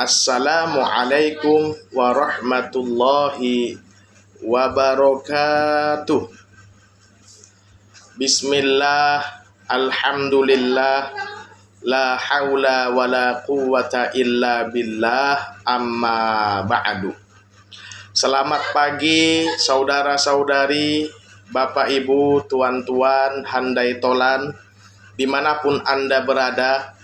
Assalamualaikum warahmatullahi wabarakatuh. Bismillah, alhamdulillah, la haula wa la quwata illa billah, amma ba'du. Selamat pagi saudara-saudari, bapak ibu, tuan-tuan, handai tolan, dimanapun Anda berada.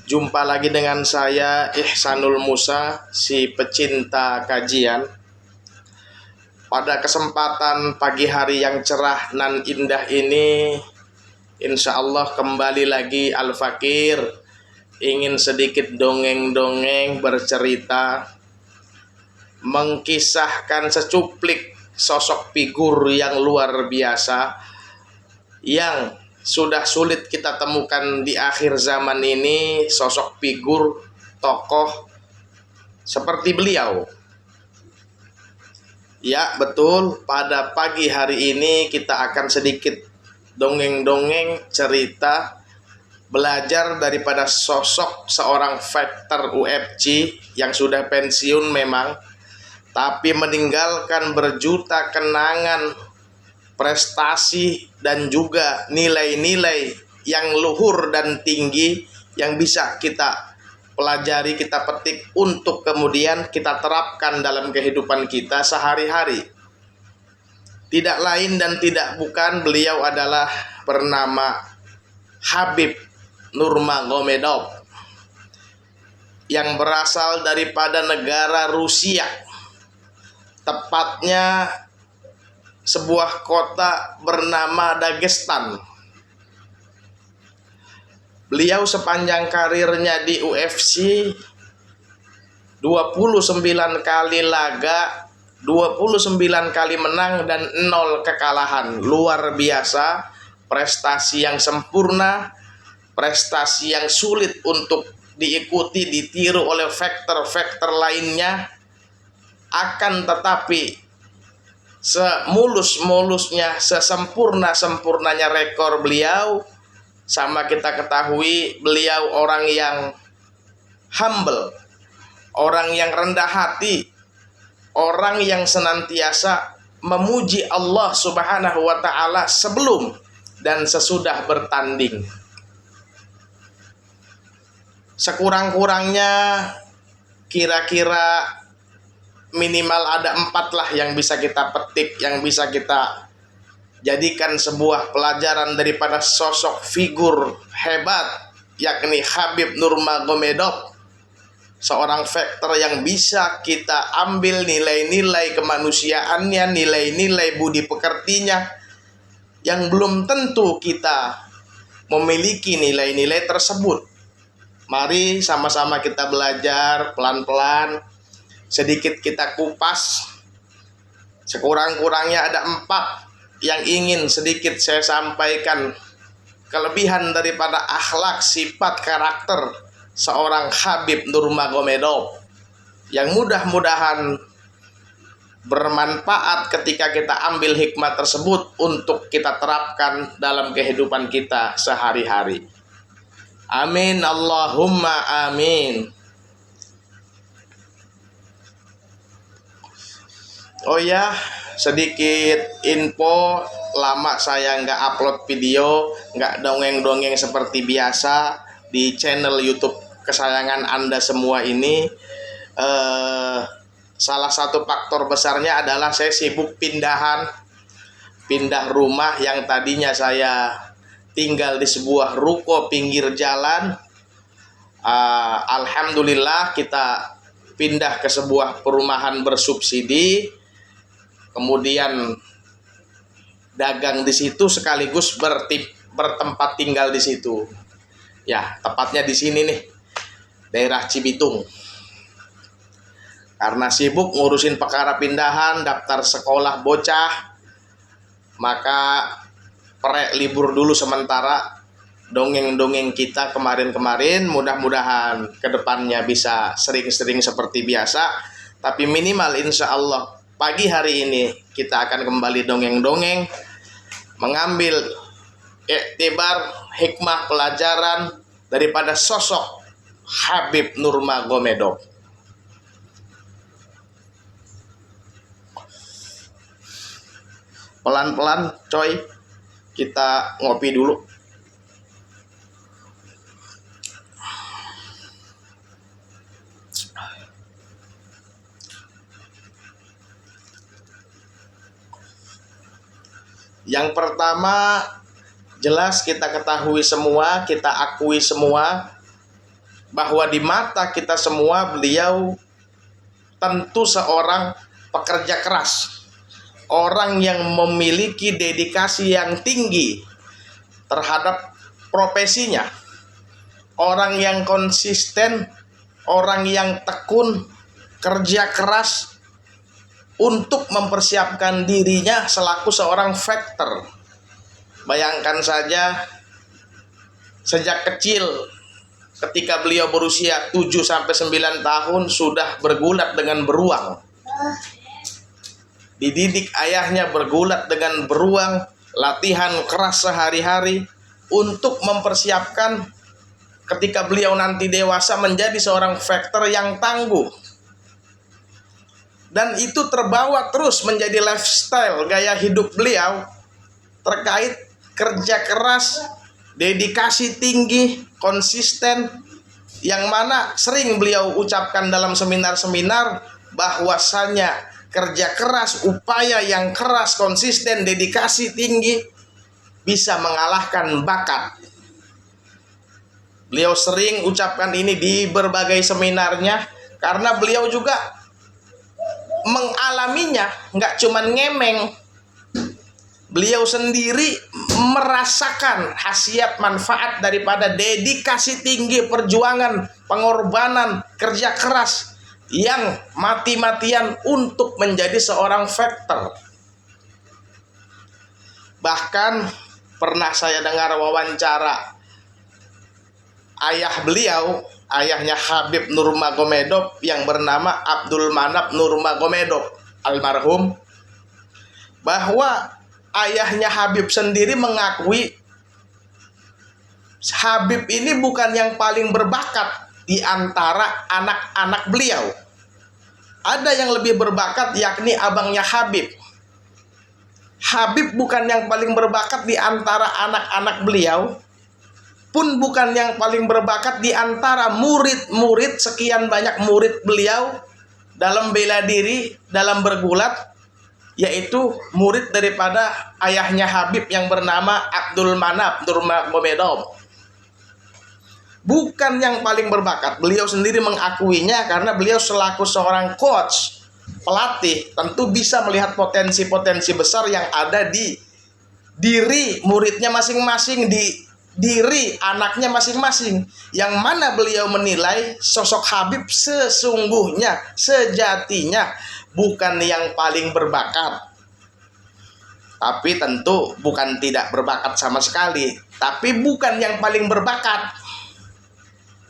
Jumpa lagi dengan saya Ihsanul Musa, si pecinta kajian. Pada kesempatan pagi hari yang cerah nan indah ini, insya Allah kembali lagi Al-Fakir ingin sedikit dongeng-dongeng bercerita, mengkisahkan secuplik sosok figur yang luar biasa yang sudah sulit kita temukan di akhir zaman ini, sosok figur tokoh seperti beliau. Ya betul, pada pagi hari ini kita akan sedikit dongeng-dongeng cerita, belajar daripada sosok seorang fighter UFC yang sudah pensiun memang, tapi meninggalkan berjuta kenangan, prestasi, dan juga nilai-nilai yang luhur dan tinggi yang bisa kita pelajari, kita petik untuk kemudian kita terapkan dalam kehidupan kita sehari-hari. Tidak lain dan tidak bukan, beliau adalah bernama Khabib Nurmagomedov yang berasal daripada negara Rusia, tepatnya sebuah kota bernama Dagestan. Beliau sepanjang karirnya di UFC 29 kali laga, 29 kali menang dan 0 kekalahan. Luar biasa, prestasi yang sempurna, prestasi yang sulit untuk diikuti, ditiru oleh faktor-faktor lainnya. Akan tetapi semulus-mulusnya, sesempurna-sempurnanya rekor beliau, sama kita ketahui beliau orang yang humble, orang yang rendah hati, orang yang senantiasa memuji Allah Subhanahu wa ta'ala sebelum dan sesudah bertanding. Sekurang-kurangnya kira-kira minimal ada 4 lah yang bisa kita petik, yang bisa kita jadikan sebuah pelajaran daripada sosok figur hebat, yakni Khabib Nurmagomedov, seorang fighter yang bisa kita ambil nilai-nilai kemanusiaannya, nilai-nilai budi pekertinya, yang belum tentu kita memiliki nilai-nilai tersebut. Mari sama-sama kita belajar pelan-pelan, sedikit kita kupas. Sekurang-kurangnya ada 4 yang ingin sedikit saya sampaikan, kelebihan daripada akhlak, sifat, karakter seorang Khabib Nurmagomedov yang mudah-mudahan bermanfaat ketika kita ambil hikmah tersebut untuk kita terapkan dalam kehidupan kita sehari-hari. Amin, Allahumma amin. Oh ya, sedikit info, lama saya nggak upload video, nggak dongeng-dongeng seperti biasa di channel YouTube kesayangan Anda semua ini. Salah satu faktor besarnya adalah saya sibuk pindah rumah. Yang tadinya saya tinggal di sebuah ruko pinggir jalan, alhamdulillah kita pindah ke sebuah perumahan bersubsidi, kemudian dagang di situ sekaligus bertempat tinggal di situ. Ya, tepatnya di sini nih, daerah Cibitung. Karena sibuk ngurusin perkara pindahan, daftar sekolah bocah, maka libur dulu sementara dongeng-dongeng kita kemarin-kemarin. Mudah-mudahan kedepannya bisa sering-sering seperti biasa, tapi minimal insya Allah pagi hari ini kita akan kembali dongeng-dongeng, mengambil iktibar, hikmah, pelajaran daripada sosok Habib Nurmagomedov. Pelan-pelan coy, kita ngopi dulu. Yang pertama, jelas kita ketahui semua, kita akui semua bahwa di mata kita semua beliau tentu seorang pekerja keras, orang yang memiliki dedikasi yang tinggi terhadap profesinya, orang yang konsisten, orang yang tekun, kerja keras untuk mempersiapkan dirinya selaku seorang fighter. Bayangkan saja, sejak kecil ketika beliau berusia 7-9 tahun sudah bergulat dengan beruang. Dididik ayahnya bergulat dengan beruang, latihan keras sehari-hari untuk mempersiapkan ketika beliau nanti dewasa menjadi seorang fighter yang tangguh. Dan itu terbawa terus menjadi lifestyle, gaya hidup beliau terkait kerja keras, dedikasi tinggi, konsisten, yang mana sering beliau ucapkan dalam seminar-seminar bahwasanya kerja keras, upaya yang keras, konsisten, dedikasi tinggi bisa mengalahkan bakat. Beliau sering ucapkan ini di berbagai seminarnya karena beliau juga mengalaminya, nggak cuman ngemeng. Beliau sendiri merasakan khasiat manfaat daripada dedikasi tinggi, perjuangan, pengorbanan, kerja keras yang mati-matian untuk menjadi seorang fighter. Bahkan pernah saya dengar wawancara ayah beliau, ayahnya Habib Nurmagomedov yang bernama Abdul Manap Nurmagomedov almarhum, bahwa ayahnya Habib sendiri mengakui Habib ini bukan yang paling berbakat di antara anak-anak beliau. Ada yang lebih berbakat, yakni abangnya Habib. Habib bukan yang paling berbakat di antara anak-anak beliau, pun bukan yang paling berbakat di antara murid-murid, sekian banyak murid beliau dalam bela diri, dalam bergulat, yaitu murid daripada ayahnya Habib yang bernama Abdul Manap Nurmagomedov. Bukan yang paling berbakat, beliau sendiri mengakuinya karena beliau selaku seorang coach, pelatih, tentu bisa melihat potensi-potensi besar yang ada di diri muridnya masing-masing, di diri anaknya masing-masing, yang mana beliau menilai sosok Habib sesungguhnya, sejatinya bukan yang paling berbakat. Tapi tentu bukan tidak berbakat sama sekali, tapi bukan yang paling berbakat.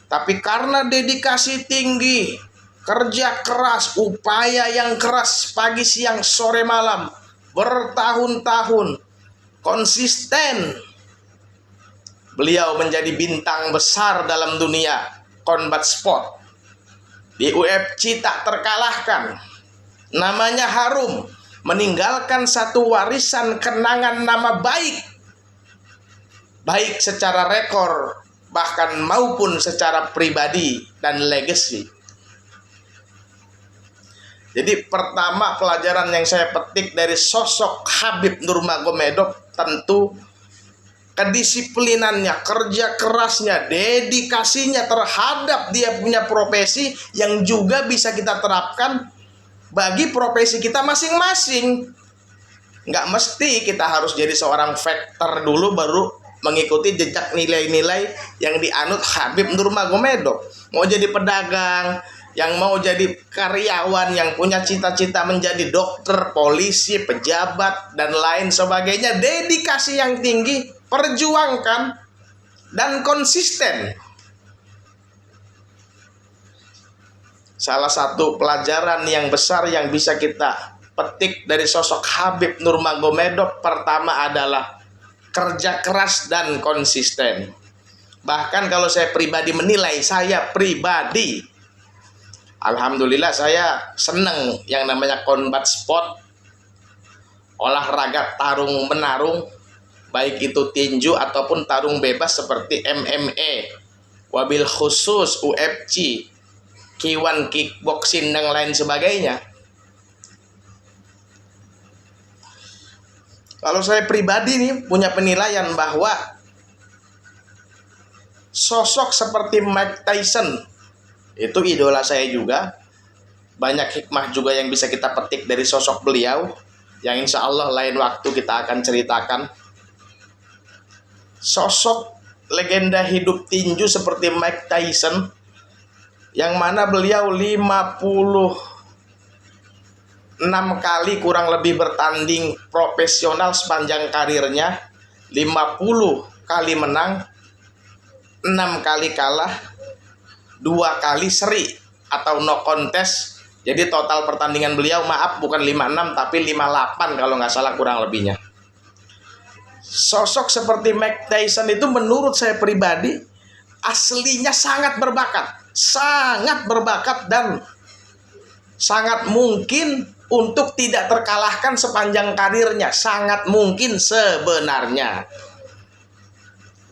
Tapi karena dedikasi tinggi, kerja keras, upaya yang keras pagi siang sore malam, bertahun-tahun, konsisten, beliau menjadi bintang besar dalam dunia combat sport. Di UFC tak terkalahkan, namanya harum, meninggalkan satu warisan kenangan nama baik, baik secara rekor bahkan maupun secara pribadi dan legacy. Jadi pertama pelajaran yang saya petik dari sosok Habib Nurmagomedov tentu kedisiplinannya, kerja kerasnya, dedikasinya terhadap dia punya profesi yang juga bisa kita terapkan bagi profesi kita masing-masing. Nggak mesti kita harus jadi seorang fighter dulu baru mengikuti jejak nilai-nilai yang dianut Habib Nurmagomedov. Mau jadi pedagang, yang mau jadi karyawan, yang punya cita-cita menjadi dokter, polisi, pejabat, dan lain sebagainya, dedikasi yang tinggi, perjuangkan, dan konsisten. Salah satu pelajaran yang besar yang bisa kita petik dari sosok Habib Nurmagomedov pertama adalah kerja keras dan konsisten. Bahkan kalau saya pribadi menilai, saya pribadi, alhamdulillah saya seneng yang namanya combat sport, olahraga tarung menarung, baik itu tinju ataupun tarung bebas seperti MMA, wabil khusus UFC, K1 kickboxing dan lain sebagainya. Kalau saya pribadi nih punya penilaian bahwa sosok seperti Mike Tyson itu idola saya juga. Banyak hikmah juga yang bisa kita petik dari sosok beliau, yang insya Allah lain waktu kita akan ceritakan. Sosok legenda hidup tinju seperti Mike Tyson, yang mana beliau 56 kali kurang lebih bertanding profesional sepanjang karirnya, 50 kali menang, 6 kali kalah, 2 kali seri atau no contest. Jadi total pertandingan beliau, maaf, bukan 56 tapi 58 kalau nggak salah kurang lebihnya. Sosok seperti Mike Tyson itu menurut saya pribadi aslinya sangat berbakat dan sangat mungkin untuk tidak terkalahkan sepanjang karirnya, sangat mungkin sebenarnya.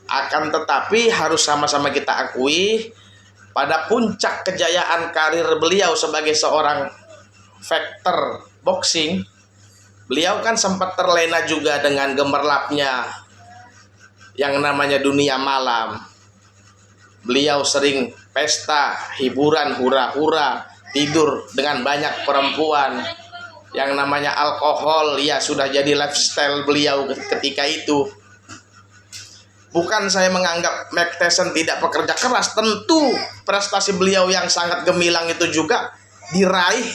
Akan tetapi harus sama-sama kita akui, pada puncak kejayaan karir beliau sebagai seorang fighter boxing, beliau kan sempat terlena juga dengan gemerlapnya yang namanya dunia malam. Beliau sering pesta, hiburan, hura-hura, tidur dengan banyak perempuan. Yang namanya alkohol ya sudah jadi lifestyle beliau ketika itu. Bukan saya menganggap Mike Tyson tidak bekerja keras, tentu prestasi beliau yang sangat gemilang itu juga diraih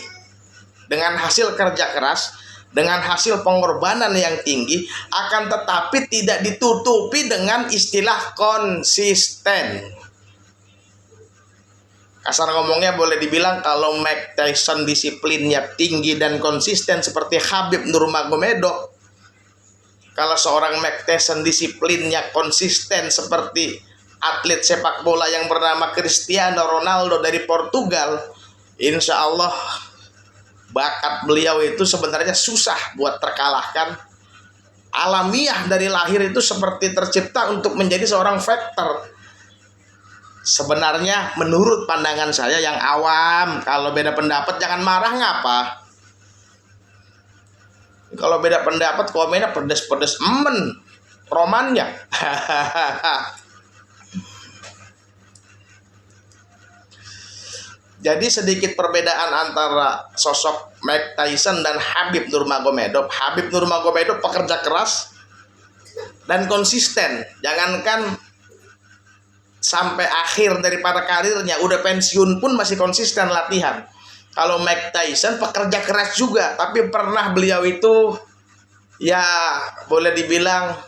dengan hasil kerja keras, dengan hasil pengorbanan yang tinggi, akan tetapi tidak ditutupi dengan istilah konsisten. Kasar ngomongnya boleh dibilang kalau Mike Tyson disiplinnya tinggi dan konsisten seperti Khabib Nurmagomedov, kalau seorang Mike Tyson disiplinnya konsisten seperti atlet sepak bola yang bernama Cristiano Ronaldo dari Portugal, insya Allah bakat beliau itu sebenarnya susah buat terkalahkan. Alamiah dari lahir itu seperti tercipta untuk menjadi seorang fighter. Sebenarnya menurut pandangan saya yang awam, kalau beda pendapat jangan marah, ngapa? Kalau beda pendapat komennya pedes-pedes romannya. Jadi sedikit perbedaan antara sosok Mike Tyson dan Khabib Nurmagomedov. Khabib Nurmagomedov pekerja keras dan konsisten. Jangankan sampai akhir daripada karirnya, udah pensiun pun masih konsisten latihan. Kalau Mike Tyson pekerja keras juga, tapi pernah beliau itu ya boleh dibilang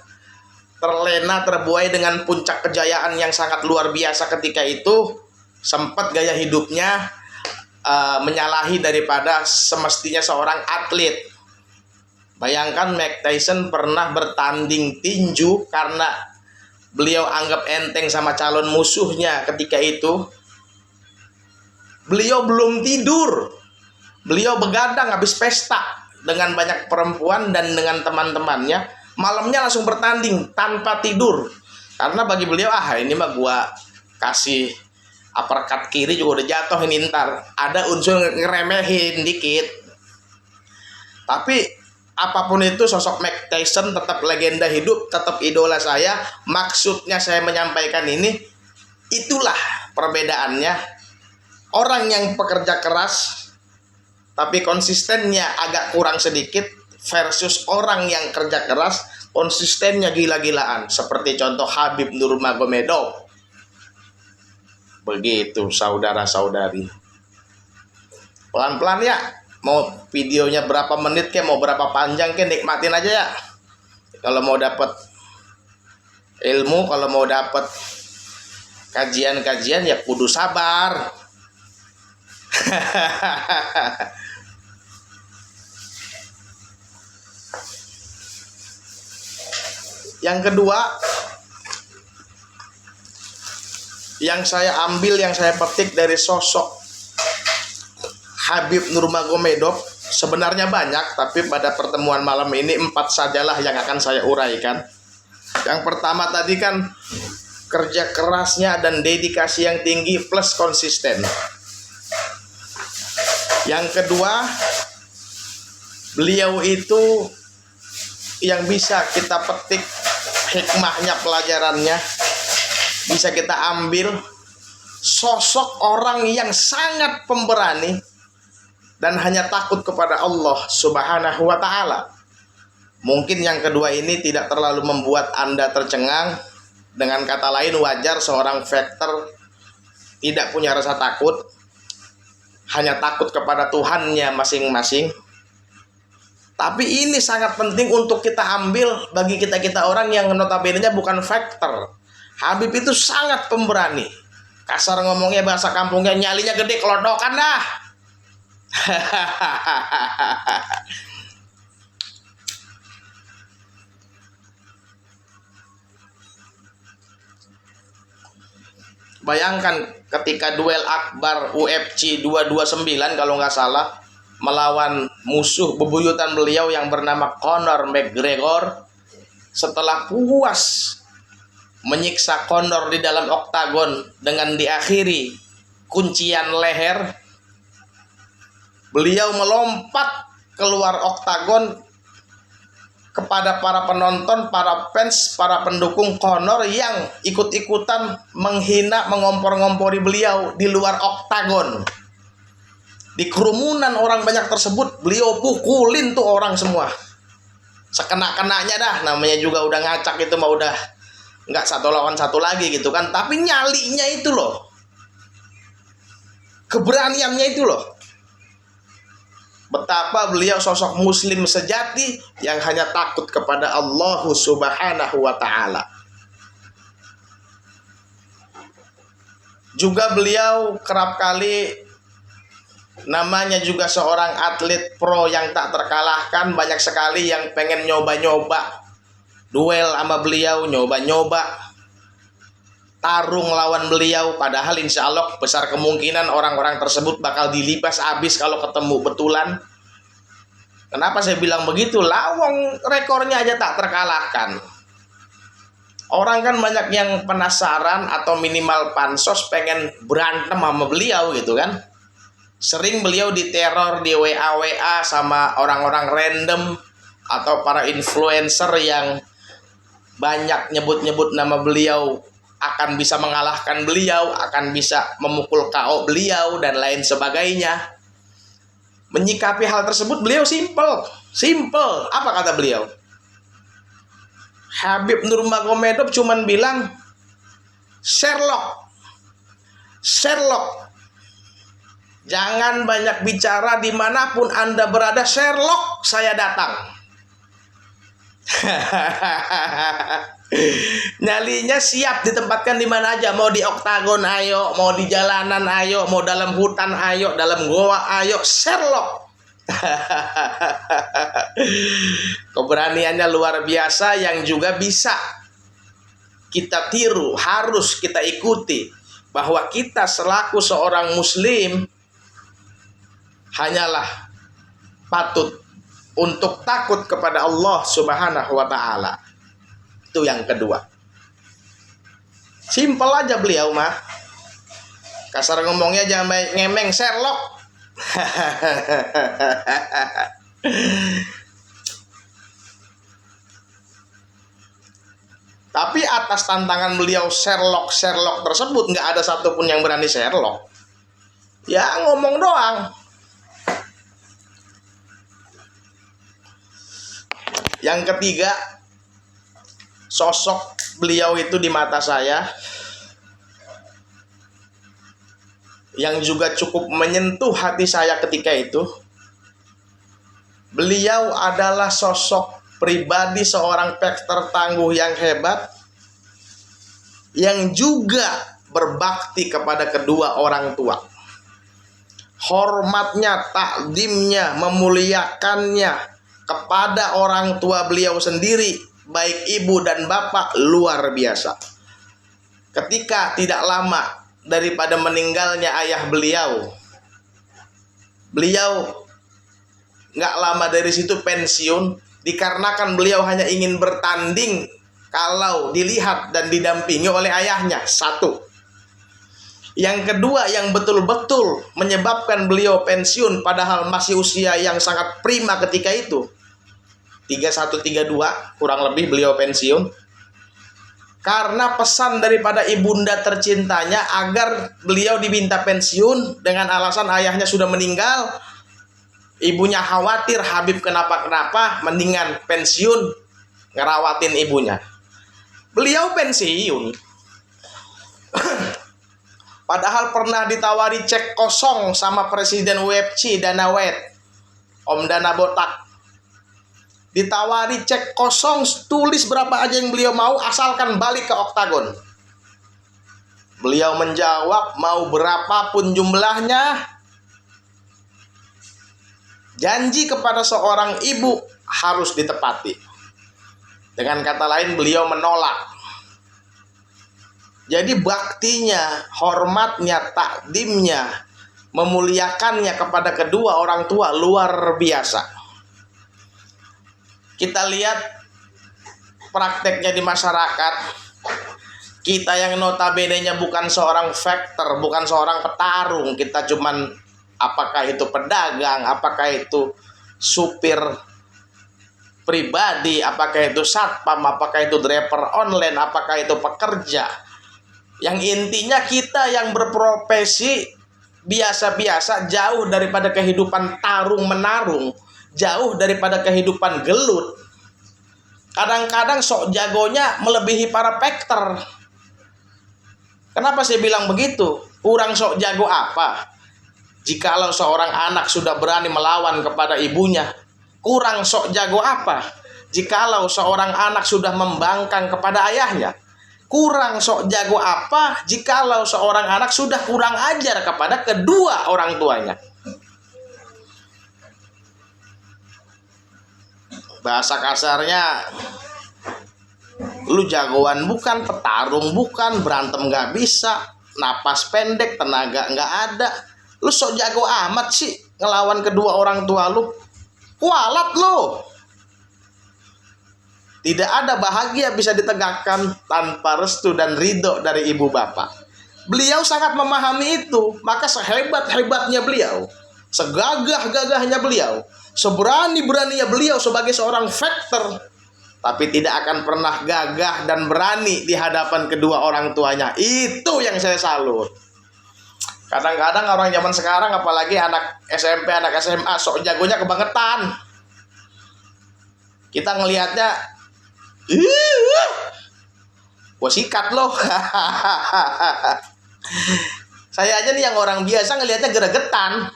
terlena, terbuai dengan puncak kejayaan yang sangat luar biasa ketika itu. Sempat gaya hidupnya menyalahi daripada semestinya seorang atlet. Bayangkan Mike Tyson pernah bertanding tinju karena beliau anggap enteng sama calon musuhnya ketika itu. Beliau belum tidur, beliau begadang habis pesta dengan banyak perempuan dan dengan teman-temannya. Malamnya langsung bertanding tanpa tidur, karena bagi beliau ini mah gua kasih uppercut kiri juga udah jatuh ini, ntar ada unsur ngeremehin dikit. Tapi apapun itu, sosok Mike Tyson tetap legenda hidup, tetap idola saya. Maksudnya saya menyampaikan ini, itulah perbedaannya. Orang yang pekerja keras tapi konsistennya agak kurang sedikit versus orang yang kerja keras konsistennya gila-gilaan, seperti contoh Khabib Nurmagomedov. Begitu saudara-saudari. Pelan-pelan ya. Mau videonya berapa menit ke, mau berapa panjang ke, nikmatin aja ya. Kalau mau dapat ilmu, kalau mau dapat kajian-kajian ya kudu sabar. Yang kedua, yang saya ambil, yang saya petik dari sosok Habib Nurmagomedov sebenarnya banyak, tapi pada pertemuan malam ini 4 sajalah yang akan saya uraikan. Yang pertama tadi kan kerja kerasnya dan dedikasi yang tinggi plus konsisten. Yang kedua, beliau itu yang bisa kita petik hikmahnya, pelajarannya bisa kita ambil, sosok orang yang sangat pemberani dan hanya takut kepada Allah Subhanahu wa ta'ala. Mungkin yang kedua ini tidak terlalu membuat Anda tercengang. Dengan kata lain, wajar seorang fighter tidak punya rasa takut, hanya takut kepada Tuhannya masing-masing. Tapi ini sangat penting untuk kita ambil bagi kita-kita orang yang notabene-nya bukan fighter. Habib itu sangat pemberani. Kasar ngomongnya, bahasa kampungnya, nyalinya gede, kelodokan dah. Bayangkan ketika duel akbar UFC 229 kalau nggak salah, melawan musuh bebuyutan beliau yang bernama Conor McGregor. Setelah puas menyiksa Conor di dalam oktagon dengan diakhiri kuncian leher, beliau melompat keluar oktagon kepada para penonton, para fans, para pendukung Conor yang ikut-ikutan menghina, mengompor-ngompori beliau di luar oktagon. Di kerumunan orang banyak tersebut, beliau pukulin tuh orang semua. Sekena-kenanya dah, namanya juga udah ngacak itu mah, udah nggak satu lawan satu lagi gitu kan. Tapi nyalinya itu loh, keberaniannya itu loh. Betapa beliau sosok muslim sejati yang hanya takut kepada Allah Subhanahu wa ta'ala. Juga beliau kerap kali, namanya juga seorang atlet pro yang tak terkalahkan. Banyak sekali yang pengen nyoba-nyoba duel sama beliau, nyoba-nyoba tarung lawan beliau, padahal insya Allah besar kemungkinan orang-orang tersebut bakal dilibas habis kalau ketemu betulan. Kenapa saya bilang begitu? Lawang rekornya aja tak terkalahkan. Orang kan banyak yang penasaran atau minimal pansos pengen berantem sama beliau gitu kan. Sering beliau diteror di WA sama orang-orang random atau para influencer yang banyak nyebut-nyebut nama beliau, akan bisa mengalahkan beliau, akan bisa memukul KO beliau, dan lain sebagainya. Menyikapi hal tersebut beliau simple. Apa kata beliau? Habib Nurmagomedov cuman bilang, Sherlock, jangan banyak bicara, dimanapun Anda berada, Sherlock, saya datang. Nyalinya siap ditempatkan di mana aja, mau di oktagon ayo, mau di jalanan ayo, mau dalam hutan ayo, dalam goa ayo, Sherlock. Keberaniannya luar biasa yang juga bisa kita tiru, harus kita ikuti, bahwa kita selaku seorang muslim hanyalah patut untuk takut kepada Allah Subhanahu wa ta'ala. Itu yang kedua. Simpel aja beliau mah. Kasar ngomongnya jangan ngemeng, Sherlock. Tapi atas tantangan beliau Sherlock tersebut, nggak ada satupun yang berani Sherlock. Ya ngomong doang. Yang ketiga, sosok beliau itu di mata saya yang juga cukup menyentuh hati saya ketika itu. Beliau adalah sosok pribadi, seorang fighter tangguh yang hebat, yang juga berbakti kepada kedua orang tua. Hormatnya, takdimnya, memuliakannya kepada orang tua beliau sendiri, baik ibu dan bapak, luar biasa. Ketika tidak lama daripada meninggalnya ayah beliau, beliau nggak lama dari situ pensiun, dikarenakan beliau hanya ingin bertanding kalau dilihat dan didampingi oleh ayahnya. Satu. Yang kedua yang betul-betul menyebabkan beliau pensiun padahal masih usia yang sangat prima ketika itu, 31 32 kurang lebih beliau pensiun, karena pesan daripada ibunda tercintanya agar beliau diminta pensiun dengan alasan ayahnya sudah meninggal. Ibunya khawatir Habib kenapa-kenapa, mendingan pensiun ngerawatin ibunya. Beliau pensiun padahal pernah ditawari cek kosong sama Presiden UFC Dana White, Om Dana Botak. Ditawari cek kosong, tulis berapa aja yang beliau mau asalkan balik ke oktagon. Beliau menjawab mau berapapun jumlahnya. Janji kepada seorang ibu harus ditepati. Dengan kata lain beliau menolak. Jadi baktinya, hormatnya, takdimnya, memuliakannya kepada kedua orang tua luar biasa. Kita lihat prakteknya di masyarakat. Kita yang notabene-nya bukan seorang fighter, bukan seorang petarung, kita cuman apakah itu pedagang, apakah itu supir pribadi, apakah itu satpam, apakah itu driver online, apakah itu pekerja. Yang intinya kita yang berprofesi biasa-biasa, jauh daripada kehidupan tarung-menarung, jauh daripada kehidupan gelut. Kadang-kadang sok jagonya melebihi para fighter. Kenapa saya bilang begitu? Kurang sok jago apa? Jikalau seorang anak sudah berani melawan kepada ibunya, kurang sok jago apa? Jikalau seorang anak sudah membangkang kepada ayahnya, kurang sok jago apa? Jikalau seorang anak sudah kurang ajar kepada kedua orang tuanya. Bahasa kasarnya, lu jagoan bukan, petarung bukan, berantem gak bisa, napas pendek, tenaga gak ada. Lu sok jago amat sih ngelawan kedua orang tua lu. Kualat lu. Tidak ada bahagia bisa ditegakkan tanpa restu dan ridho dari ibu bapak. Beliau sangat memahami itu. Maka sehebat-hebatnya beliau, segagah-gagahnya beliau, seberani-beraninya beliau sebagai seorang fighter, tapi tidak akan pernah gagah dan berani di hadapan kedua orang tuanya. Itu yang saya salut. Kadang-kadang orang zaman sekarang, apalagi anak SMP, anak SMA, sok jagonya kebangetan. Kita ngelihatnya, gua sikat loh. Saya aja nih yang orang biasa ngelihatnya gregetan.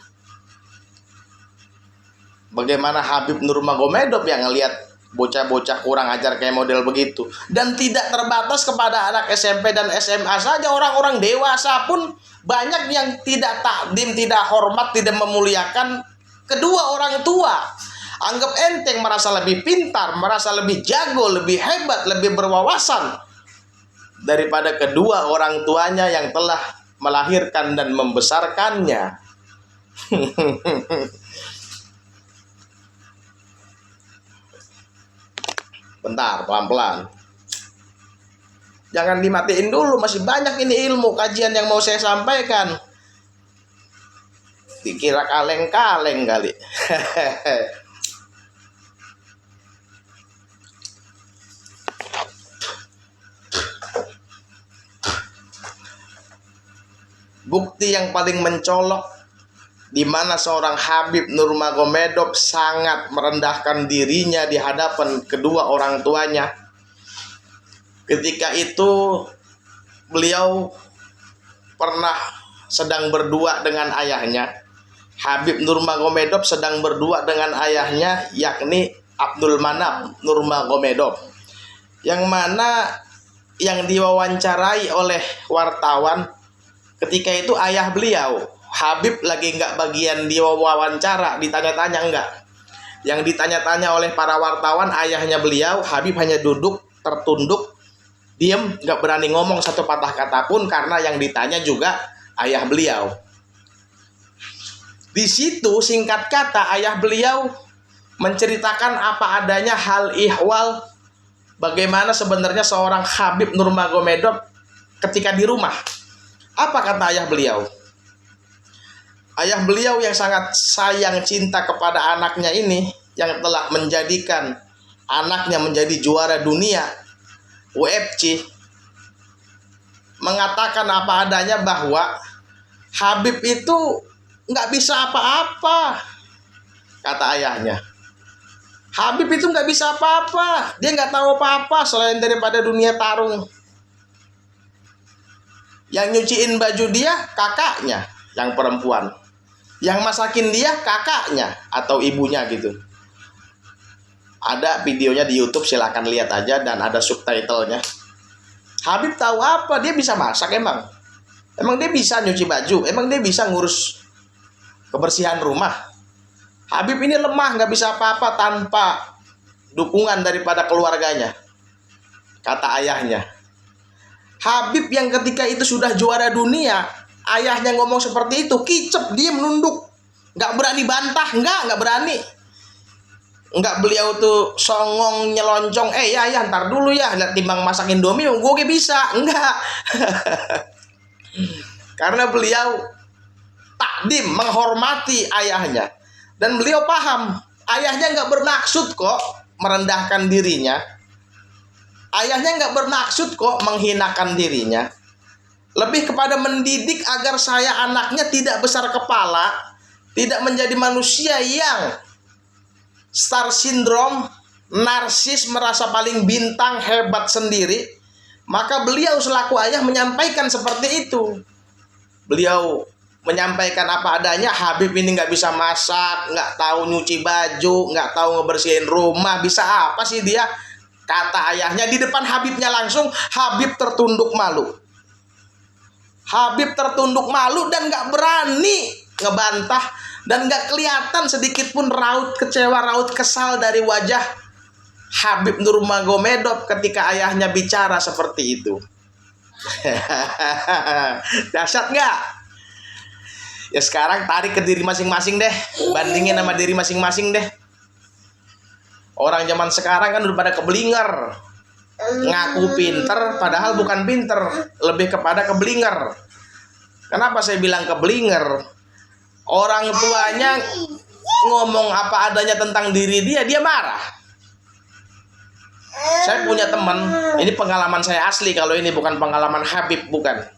Bagaimana Habib Nurmagomedov yang ngelihat bocah-bocah kurang ajar kayak model begitu. Dan tidak terbatas kepada anak SMP dan SMA saja, orang-orang dewasa pun banyak yang tidak takdim, tidak hormat, tidak memuliakan kedua orang tua. Anggap enteng, merasa lebih pintar, merasa lebih jago, lebih hebat, lebih berwawasan daripada kedua orang tuanya yang telah melahirkan dan membesarkannya. Bentar, pelan-pelan. Jangan dimatiin dulu, masih banyak ini ilmu kajian yang mau saya sampaikan. Dikira kaleng-kaleng kali. Bukti yang paling mencolok di mana seorang Habib Nurmagomedov sangat merendahkan dirinya di hadapan kedua orang tuanya. Ketika itu beliau pernah sedang berdua dengan ayahnya. Habib Nurmagomedov sedang berdua dengan ayahnya, yakni Abdul Manap Nurmagomedov, yang mana yang diwawancarai oleh wartawan ketika itu ayah beliau. Habib lagi nggak bagian diwawancara, ditanya-tanya enggak. Yang ditanya-tanya oleh para wartawan ayahnya beliau. Habib hanya duduk tertunduk Diem, nggak berani ngomong satu patah kata pun karena yang ditanya juga ayah beliau. Di situ singkat kata ayah beliau menceritakan apa adanya hal ihwal bagaimana sebenarnya seorang Habib Nurmagomedov ketika di rumah. Apa kata ayah beliau? Ayah beliau yang sangat sayang cinta kepada anaknya ini, yang telah menjadikan anaknya menjadi juara dunia UFC, mengatakan apa adanya bahwa Habib itu nggak bisa apa-apa. Kata ayahnya, Habib itu nggak bisa apa-apa, dia nggak tahu apa-apa selain daripada dunia tarung. Yang nyuciin baju dia kakaknya yang perempuan, yang masakin dia kakaknya atau ibunya gitu. Ada videonya di YouTube, silahkan lihat aja dan ada subtitlenya. Habib tahu apa? Dia bisa masak emang? Emang dia bisa nyuci baju? Emang dia bisa ngurus kebersihan rumah? Habib ini lemah, nggak bisa apa-apa tanpa dukungan daripada keluarganya. Kata ayahnya. Habib yang ketika itu sudah juara dunia, ayahnya ngomong seperti itu, kicep, dia menunduk. Nggak berani bantah, nggak berani. Enggak, beliau tuh songong nyelonjong, ya ntar dulu ya, lihat timbang masak Indomie gue bisa. Enggak. Karena beliau takdim, menghormati ayahnya, dan beliau paham ayahnya nggak bermaksud kok merendahkan dirinya, ayahnya nggak bermaksud kok menghinakan dirinya, lebih kepada mendidik agar saya anaknya tidak besar kepala, tidak menjadi manusia yang star syndrome, narsis, merasa paling bintang, hebat sendiri. Maka beliau selaku ayah menyampaikan seperti itu. Beliau menyampaikan apa adanya, Habib ini nggak bisa masak, nggak tahu nyuci baju, nggak tahu ngebersihin rumah, bisa apa sih dia? Kata ayahnya di depan Habibnya langsung. Habib tertunduk malu. Habib tertunduk malu dan nggak berani ngebantah. Dan gak kelihatan sedikit pun raut kecewa, raut kesal dari wajah Habib Nurmagomedov ketika ayahnya bicara seperti itu. Dahsyat gak? Ya sekarang tarik ke diri masing-masing deh, bandingin sama diri masing-masing deh. Orang zaman sekarang kan udah pada keblinger, ngaku pinter padahal bukan pinter, lebih kepada keblinger. Kenapa saya bilang keblinger? Orang tuanya ngomong apa adanya tentang diri dia marah. Saya punya teman, ini pengalaman saya asli, kalau ini bukan pengalaman Habib, bukan.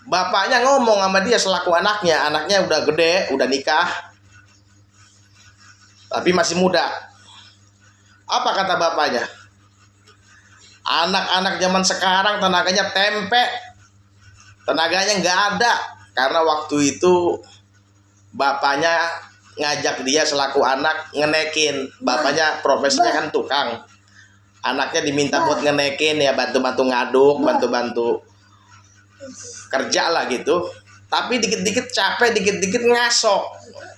Bapaknya ngomong sama dia selaku anaknya udah gede, udah nikah, tapi masih muda. Apa kata bapaknya? Anak-anak zaman sekarang tenaganya tempe, tenaganya nggak ada. Karena waktu itu bapaknya ngajak dia selaku anak ngenekin. Bapaknya profesinya kan tukang, anaknya diminta buat ngenekin, ya bantu-bantu ngaduk, bantu-bantu kerja lah gitu. Tapi dikit-dikit capek, dikit-dikit ngasok.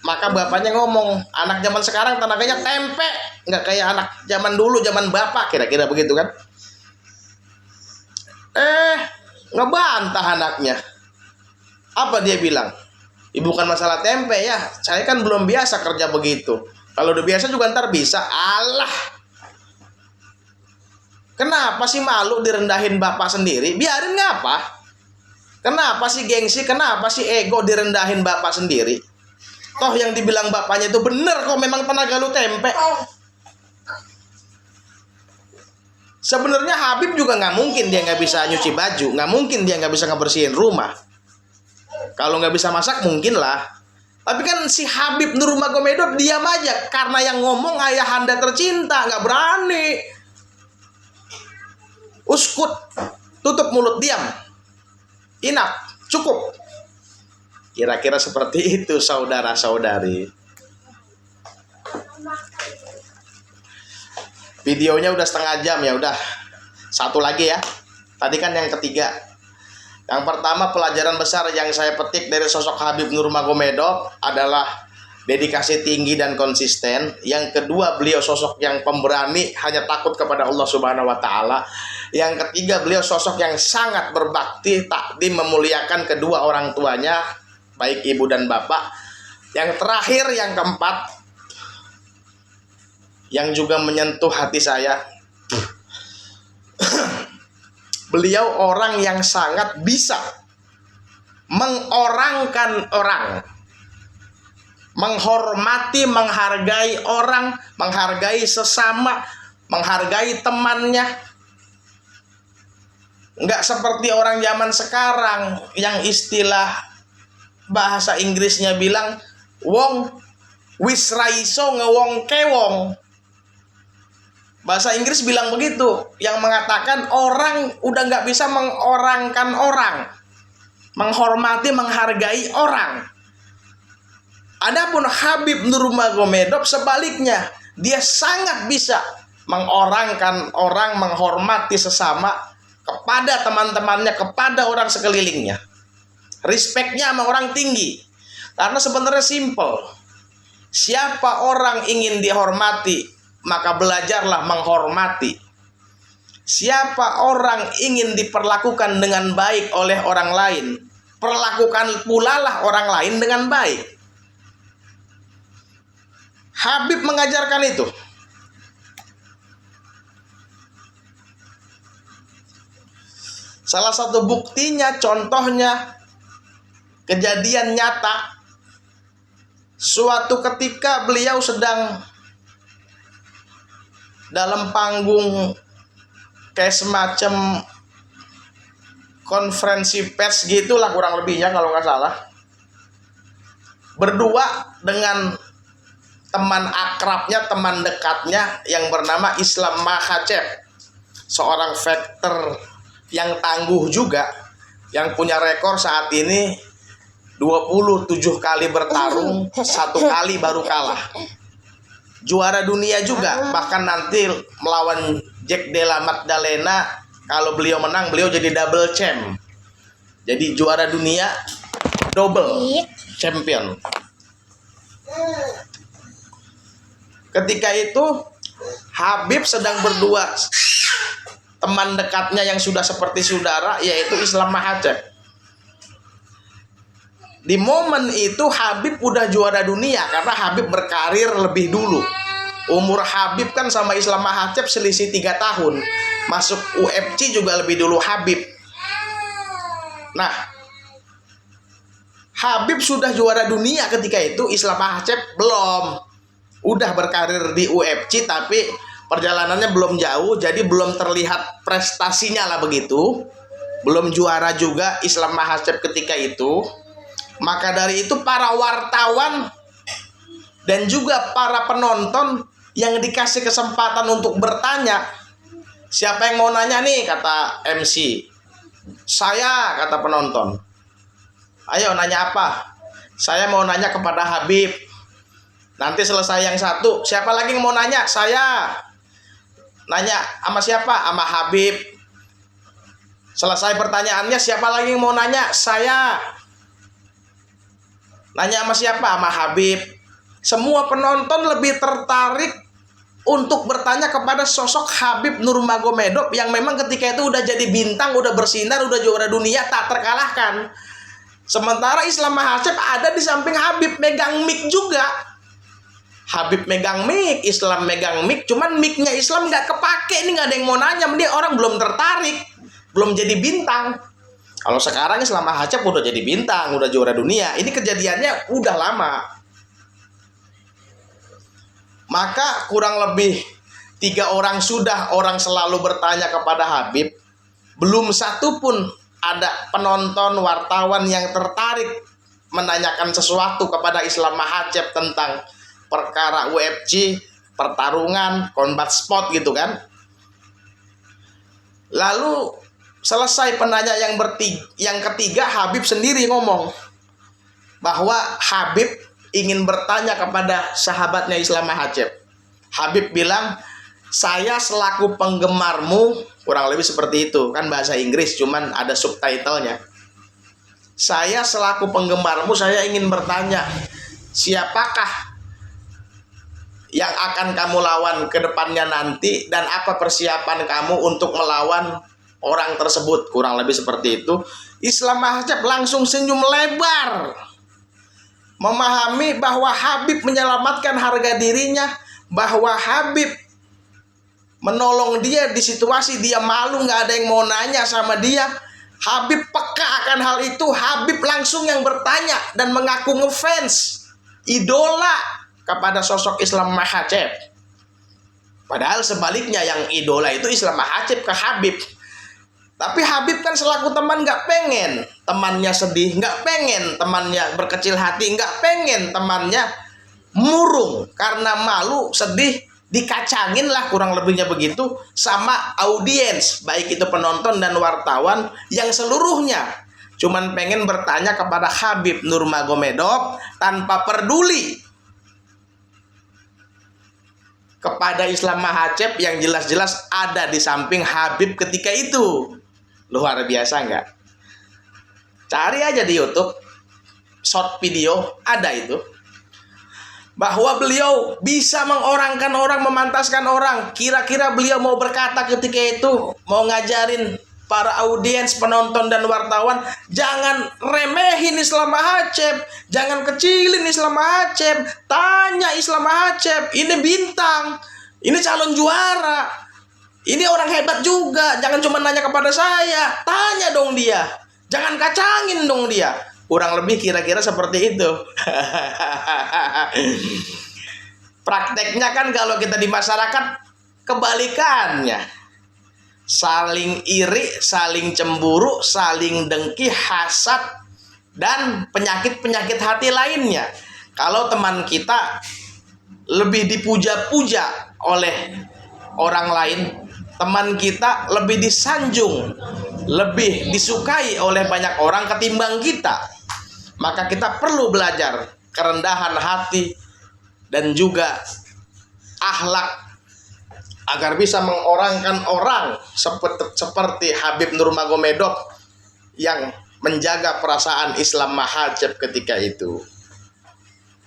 Maka bapaknya ngomong, anak zaman sekarang tenaganya tempe, nggak kayak anak zaman dulu, zaman bapak, kira-kira begitu kan. Ngebantah anaknya. Apa dia bilang? Bukan masalah tempe ya, saya kan belum biasa kerja begitu. Kalau udah biasa juga ntar bisa. Alah, kenapa sih malu direndahin bapak sendiri? Biarin ngapa? Kenapa sih gengsi? Kenapa sih ego direndahin bapak sendiri? Toh yang dibilang bapaknya itu bener kok, memang tenaga lu tempe. Sebenarnya Habib juga nggak mungkin dia nggak bisa nyuci baju, nggak mungkin dia nggak bisa ngebersihin rumah. Kalau nggak bisa masak mungkin lah. Tapi kan si Habib Nurmagomedov diam aja karena yang ngomong ayahanda tercinta, nggak berani. Uskut, tutup mulut, diam. Enough, cukup. Kira-kira seperti itu saudara-saudari. Videonya udah setengah jam, ya udah. Satu lagi ya. Tadi kan yang ketiga. Yang pertama, pelajaran besar yang saya petik dari sosok Habib Nurmagomedov adalah dedikasi tinggi dan konsisten. Yang kedua, beliau sosok yang pemberani, hanya takut kepada Allah Subhanahu wa taala. Yang ketiga, beliau sosok yang sangat berbakti, takdim, memuliakan kedua orang tuanya, baik ibu dan bapak. Yang terakhir, yang keempat, yang juga menyentuh hati saya, beliau orang yang sangat bisa mengorangkan orang, menghormati, menghargai orang, menghargai sesama, menghargai temannya. Nggak seperti orang zaman sekarang yang istilah bahasa Inggrisnya bilang wong wis raiso ngewong kewong. Bahasa Inggris bilang begitu, yang mengatakan orang udah nggak bisa mengorangkan orang, menghormati, menghargai orang. Adapun Habib Nurmagomedov sebaliknya, dia sangat bisa mengorangkan orang, menghormati sesama, kepada teman-temannya, kepada orang sekelilingnya. Respectnya sama orang tinggi. Karena sebenarnya simple. Siapa orang ingin dihormati, maka belajarlah menghormati. Siapa orang ingin diperlakukan dengan baik oleh orang lain, perlakukan pula lah orang lain dengan baik. Habib mengajarkan itu. Salah satu buktinya, contohnya, kejadian nyata. Suatu ketika beliau sedang dalam panggung kayak semacam konferensi pers gitulah kurang lebihnya kalau nggak salah, berdua dengan teman akrabnya, teman dekatnya yang bernama Islam Makhachev, seorang fighter yang tangguh juga, yang punya rekor saat ini 27 kali bertarung, 1 kali baru kalah. Juara dunia juga, bahkan nanti melawan Jack Della Maddalena, kalau beliau menang beliau jadi double champ. Jadi juara dunia, double champion. Ketika itu Habib sedang berdua teman dekatnya yang sudah seperti saudara, yaitu Islam Makhachev. Di momen itu Habib udah juara dunia karena Habib berkarir lebih dulu. Umur Habib kan sama Islam Makhachev selisih 3 tahun. Masuk UFC juga lebih dulu Habib. Nah, Habib sudah juara dunia ketika itu, Islam Makhachev belum. Udah berkarir di UFC tapi perjalanannya belum jauh, jadi belum terlihat prestasinya lah begitu. Belum juara juga Islam Makhachev ketika itu. Maka dari itu para wartawan dan juga para penonton yang dikasih kesempatan untuk bertanya, siapa yang mau nanya nih, kata MC. Saya, kata penonton. Ayo nanya apa? Saya mau nanya kepada Habib. Nanti selesai yang satu, siapa lagi yang mau nanya? Saya. Nanya sama siapa? Sama Habib. Selesai pertanyaannya, siapa lagi yang mau nanya? Saya. Nanya sama siapa? Sama Habib. Semua penonton lebih tertarik untuk bertanya kepada sosok Habib Nurmagomedov yang memang ketika itu udah jadi bintang, udah bersinar, udah juara dunia, tak terkalahkan. Sementara Islam Makhachev ada di samping Habib, megang mic juga. Habib megang mic, Islam megang mic, cuman micnya Islam nggak kepake, ini nggak ada yang mau nanya, dia orang belum tertarik, belum jadi bintang. Kalau sekarang Islam Makhachev udah jadi bintang, udah juara dunia. Ini kejadiannya udah lama. Maka kurang lebih 3 orang sudah orang selalu bertanya kepada Habib. Belum satu pun ada penonton, wartawan yang tertarik menanyakan sesuatu kepada Islam Makhachev tentang perkara UFC, pertarungan, combat sport gitu kan. Lalu selesai penanya yang ketiga, Habib sendiri ngomong bahwa Habib ingin bertanya kepada sahabatnya Islam Makhachev. Habib bilang, saya selaku penggemarmu, kurang lebih seperti itu, kan bahasa Inggris cuman ada subtitlenya. Saya selaku penggemarmu, saya ingin bertanya, siapakah yang akan kamu lawan ke depannya nanti, dan apa persiapan kamu untuk melawan orang tersebut. Kurang lebih seperti itu. Islam Mahajab langsung senyum lebar, memahami bahwa Habib menyelamatkan harga dirinya, bahwa Habib menolong dia di situasi dia malu, nggak ada yang mau nanya sama dia. Habib peka akan hal itu. Habib langsung yang bertanya dan mengaku ngefans, idola kepada sosok Islam Mahajab. Padahal sebaliknya, yang idola itu Islam Mahajab ke Habib. Tapi Habib kan selaku teman nggak pengen temannya sedih, nggak pengen temannya berkecil hati, nggak pengen temannya murung karena malu, sedih, dikacangin lah kurang lebihnya begitu sama audiens, baik itu penonton dan wartawan yang seluruhnya cuman pengen bertanya kepada Habib Nurmagomedov tanpa peduli kepada Islam Mahajab yang jelas-jelas ada di samping Habib ketika itu. Luar biasa nggak? Cari aja di YouTube, short video, ada itu. Bahwa beliau bisa mengorangkan orang, memantaskan orang. Kira-kira beliau mau berkata ketika itu, mau ngajarin para audiens, penonton dan wartawan, jangan remehin Islam Mahajab, jangan kecilin Islam Mahajab, tanya Islam Mahajab, ini bintang, ini calon juara, ini orang hebat juga, jangan cuma nanya kepada saya, tanya dong dia, jangan kacangin dong dia. Kurang lebih kira-kira seperti itu. Prakteknya kan kalau kita di masyarakat kebalikannya. Saling iri, saling cemburu, saling dengki, hasad, dan penyakit-penyakit hati lainnya. Kalau teman kita lebih dipuja-puja oleh orang lain, teman kita lebih disanjung, lebih disukai oleh banyak orang ketimbang kita, maka kita perlu belajar kerendahan hati dan juga akhlak agar bisa mengorangkan orang seperti Habib Nurmagomedov yang menjaga perasaan Islam Mahajab ketika itu.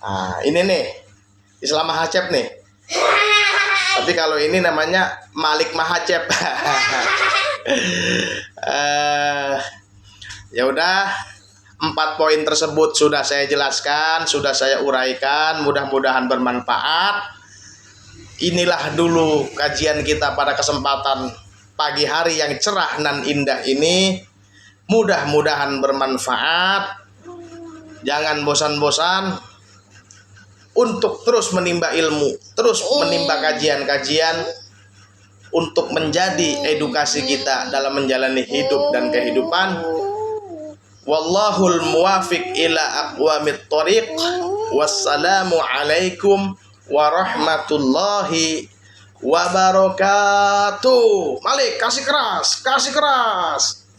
Nah, ini nih Islam Mahajab nih. Tapi kalau ini namanya Malik Mahajab. Ya udah, 4 poin tersebut sudah saya jelaskan, sudah saya uraikan, mudah-mudahan bermanfaat. Inilah dulu kajian kita pada kesempatan pagi hari yang cerah dan indah ini. Mudah-mudahan bermanfaat. Jangan bosan-bosan untuk terus menimba ilmu, terus menimba kajian-kajian untuk menjadi edukasi kita dalam menjalani hidup dan kehidupan. Wallahul muwafiq ila aqwamit thoriq. Wassalamu alaikum warahmatullahi wabarakatuh. Malik, kasih keras, kasih keras.